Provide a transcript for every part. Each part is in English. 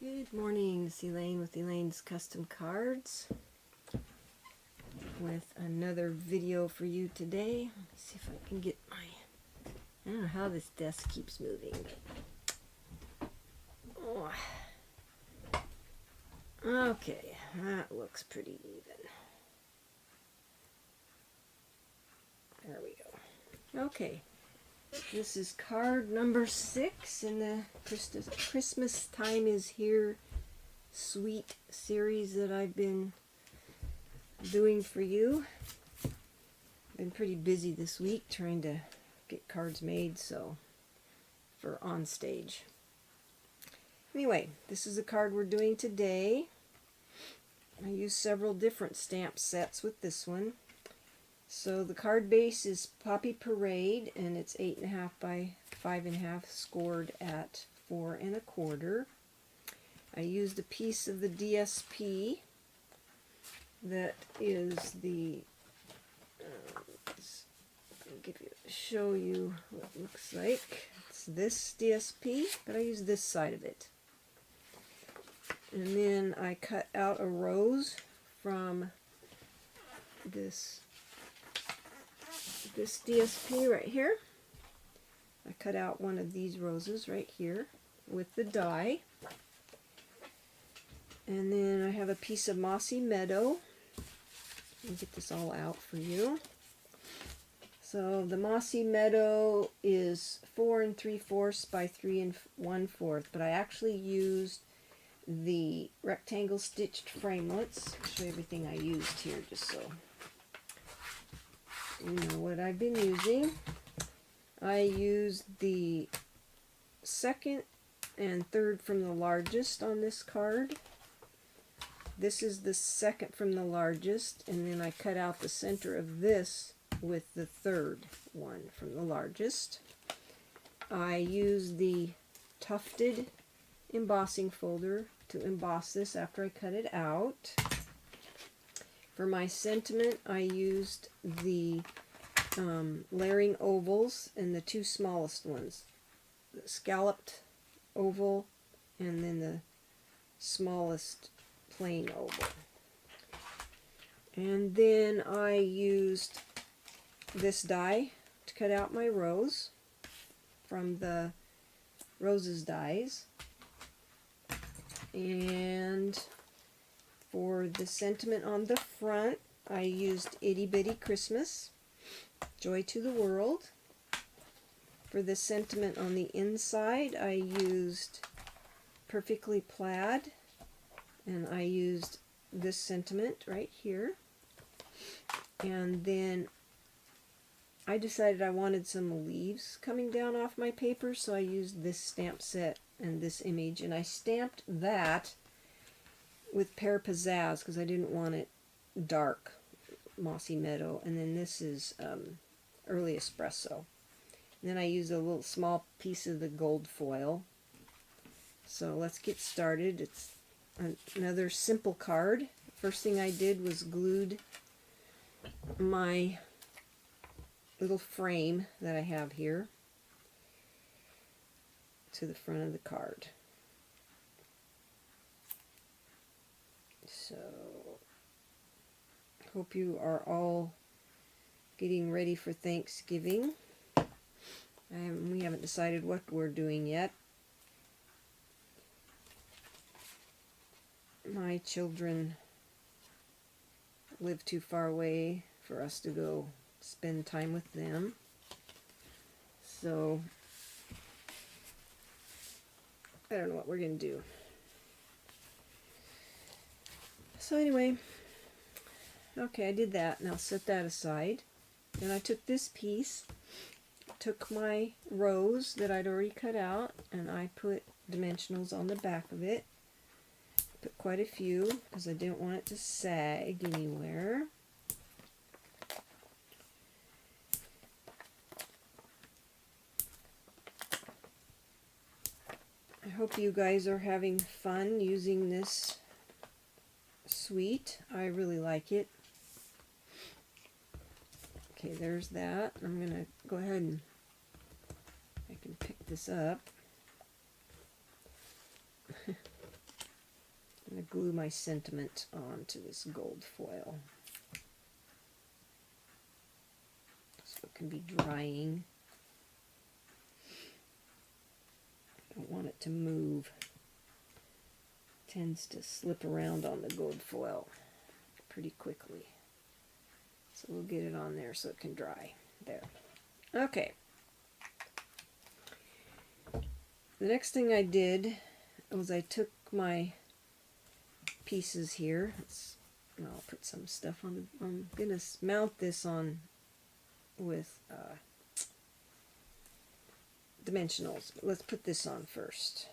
Good morning, it's Elaine with Elaine's Custom Cards with another video for you today. Let me see if I can get my, I don't know how this desk keeps moving, but okay, that looks pretty even. There we go. Okay, this is card number 6 in the Christmas Time is Here Sweet series that I've been doing for you. Been pretty busy this week trying to get cards made, so for on stage. Anyway, this is a card we're doing today. I used several different stamp sets with this one. So the card base is Poppy Parade, and it's 8.5 by 5.5, scored at 4 1/4. I used a piece of the DSP that is the, show you what it looks like. It's this DSP, but I use this side of it. And then I cut out a rose from this DSP right here. I cut out one of these roses right here with the die. And then I have a piece of Mossy Meadow. Let me get this all out for you. So the Mossy Meadow is 4 3/4 by 3 1/4, but I actually used the rectangle stitched framelits. I'll show you everything I used here just so you know what I've been using. I used the second and third from the largest on this card. This is the second from the largest, and then I cut out the center of this with the third one from the largest. I used the tufted embossing folder to emboss this after I cut it out. For my sentiment, I used the layering ovals and the two smallest ones, the scalloped oval and then the smallest plain oval. And then I used this die to cut out my rose from the Roses dies. And for the sentiment on the front, I used Itty Bitty Christmas, Joy to the World. For the sentiment on the inside, I used Perfectly Plaid, and I used this sentiment right here. And then I decided I wanted some leaves coming down off my paper, so I used this stamp set and this image, and I stamped that with Pear Pizzazz because I didn't want it dark, Mossy Meadow. And then this is Early Espresso. And then I used a little small piece of the gold foil. So let's get started. It's another simple card. First thing I did was glued my little frame that I have here to the front of the card. So, hope you are all getting ready for Thanksgiving. We haven't decided what we're doing yet. My children live too far away for us to go spend time with them. So, I don't know what we're going to do. So anyway, okay, I did that, and I'll set that aside. Then I took this piece, took my rose that I'd already cut out, and I put dimensionals on the back of it. Put quite a few, because I didn't want it to sag anywhere. I hope you guys are having fun using this suite. I really like it. Okay, there's that. I'm going to go ahead and I can pick this up. glue my sentiment onto this gold foil so it can be drying. I don't want it to move. It tends to slip around on the gold foil pretty quickly. So we'll get it on there so it can dry. There. Okay. The next thing I did was I took my pieces here. I'll put some stuff on. I'm going to mount this on with dimensionals. Let's put this on first.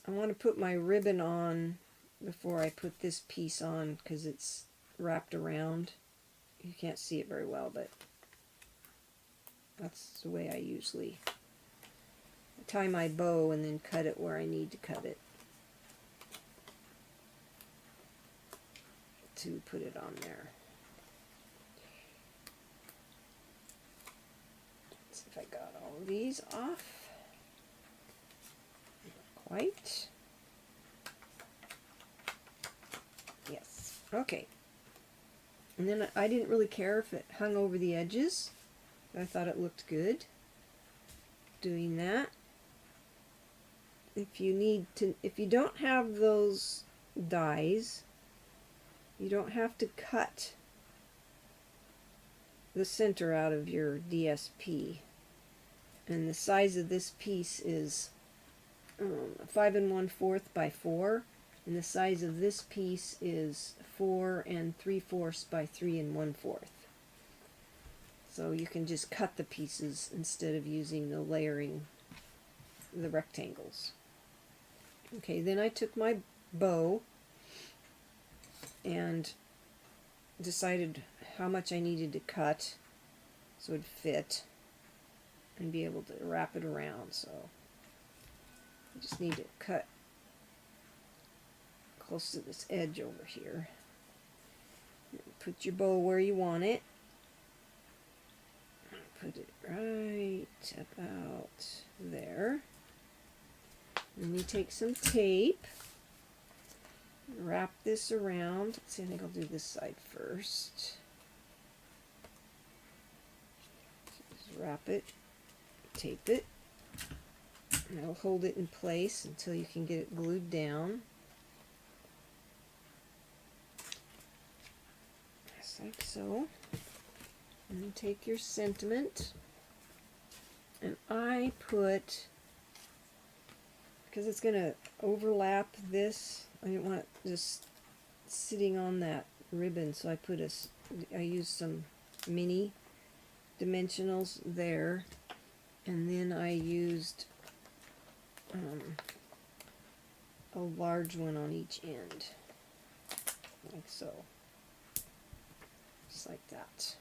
I want to put my ribbon on before I put this piece on because it's wrapped around. You can't see it very well, but that's the way I usually tie my bow and then cut it where I need to cut it to put it on there. Let's see if I got all of these off. Not quite. Yes. Okay. And then I didn't really care if it hung over the edges. I thought it looked good doing that. If you don't have those dies, you don't have to cut the center out of your DSP. And the size of this piece is 5 1/4 by 4, and the size of this piece is 4 3/4 by 3 1/4. So you can just cut the pieces instead of using the layering, the rectangles. Okay, then I took my bow and decided how much I needed to cut so it would fit and be able to wrap it around. So I just need to cut close to this edge over here. Put your bow where you want it. Put it right about there. Then you take some tape, wrap this around. Let's see, I think I'll do this side first. Just wrap it, tape it, and that'll hold it in place until you can get it glued down. Just like so. And then take your sentiment, and I put, because it's going to overlap this, I didn't want it just sitting on that ribbon, so I used some mini dimensionals there, and then I used a large one on each end, like so, just like that.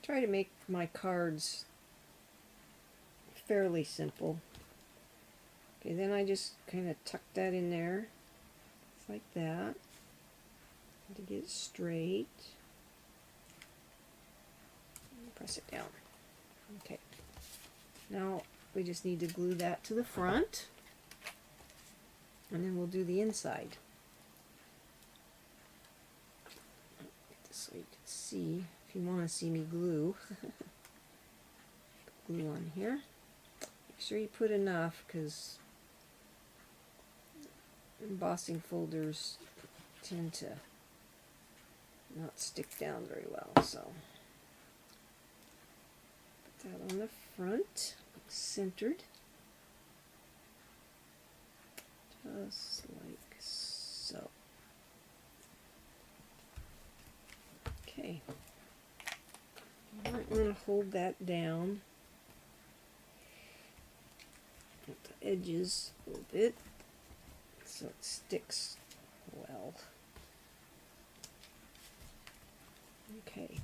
Try to make my cards fairly simple. Okay, then I just kind of tuck that in there, like that, to get it straight. Press it down. Okay, now we just need to glue that to the front, and then we'll do the inside. Get this so you can see. If you want to see me glue, glue on here. Make sure you put enough, because embossing folders tend to not stick down very well. So put that on the front, centered, just like so. Okay. I might want to hold that down at the edges a little bit so it sticks well. Okay,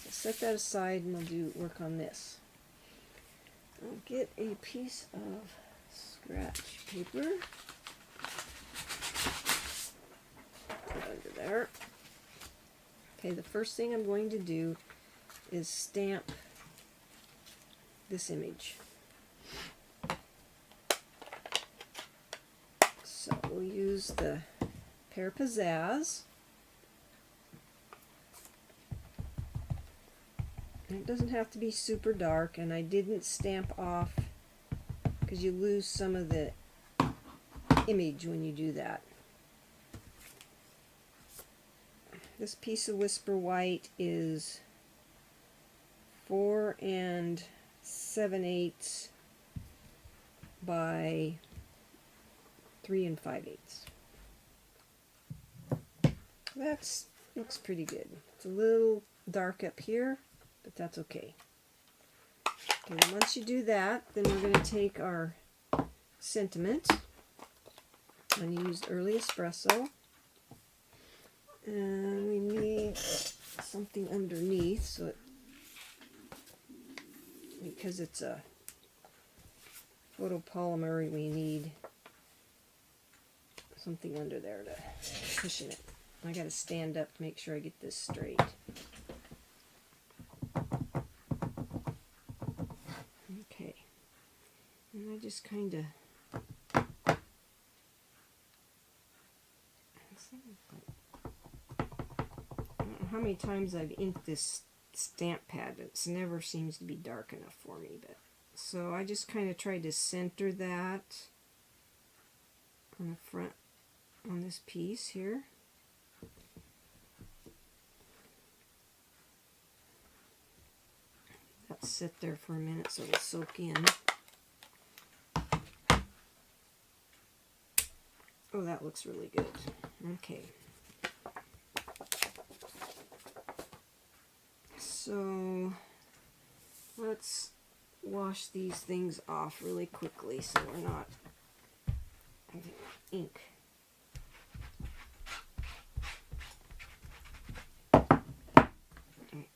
so set that aside and we'll work on this. I'll get a piece of scratch paper, put it under there. Okay, the first thing I'm going to do is stamp this image. So we'll use the Pear Pizzazz. And it doesn't have to be super dark, and I didn't stamp off because you lose some of the image when you do that. This piece of Whisper White is 4 7/8 by 3 5/8. That looks pretty good. It's a little dark up here, but that's okay. Okay, then once you do that, then we're going to take our sentiment. I'm going to use Early Espresso. And we need something underneath, so because it's a photopolymer, we need something under there to cushion it. I got to stand up to make sure I get this straight. Okay, and I just kind of how many times I've inked this stamp pad. It never seems to be dark enough for me, but so I just kind of tried to center that on the front on this piece here. That sit there for a minute so it'll soak in. Oh, that looks really good. Okay. So let's wash these things off really quickly so we're not having ink.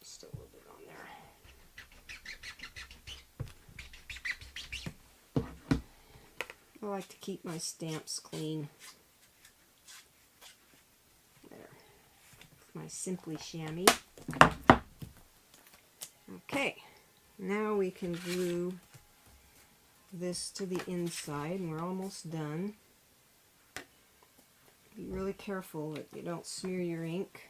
Just a little bit on there. I like to keep my stamps clean. There. My Simply Chamois. Okay, now we can glue this to the inside, and we're almost done. Be really careful that you don't smear your ink.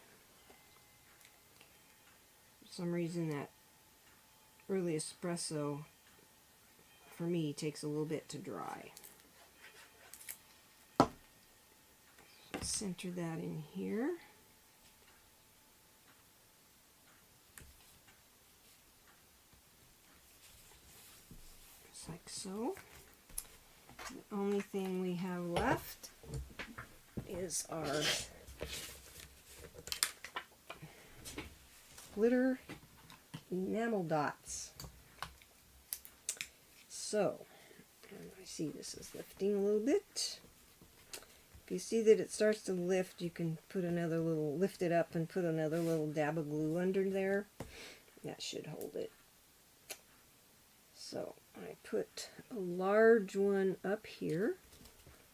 For some reason that Early Espresso, for me, takes a little bit to dry. Center that in here. Like so. The only thing we have left is our glitter enamel dots. So, and I see this is lifting a little bit. If you see that it starts to lift, you can put another little, lift it up and put another little dab of glue under there. That should hold it. So I put a large one up here,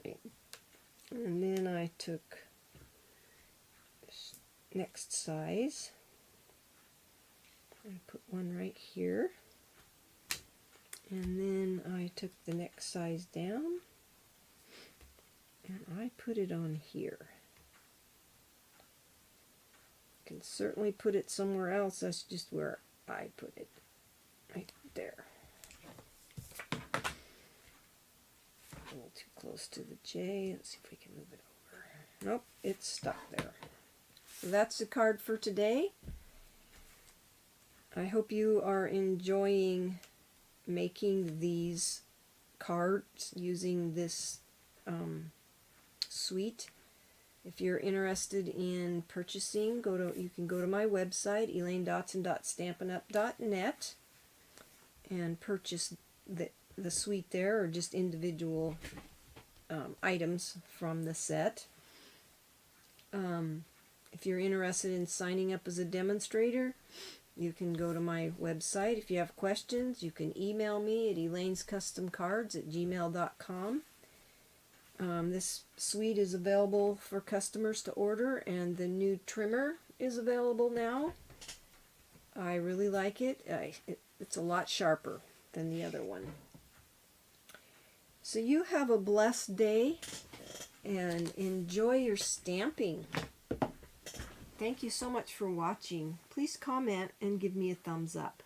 and then I took this next size and put one right here, and then I took the next size down and I put it on here. You can certainly put it somewhere else, that's just where I put it, right there. A little too close to the J. Let's see if we can move it over. Nope, it's stuck there. So that's the card for today. I hope you are enjoying making these cards using this suite. If you're interested in purchasing, you can go to my website, elainescustomcards.net, and purchase the suite there, or just individual items from the set. If you're interested in signing up as a demonstrator, you can go to my website. If you have questions, you can email me at elainescustomcards@gmail.com. This suite is available for customers to order, and the new trimmer is available now. I really like it. It's a lot sharper than the other one. So you have a blessed day and enjoy your stamping. Thank you so much for watching. Please comment and give me a thumbs up.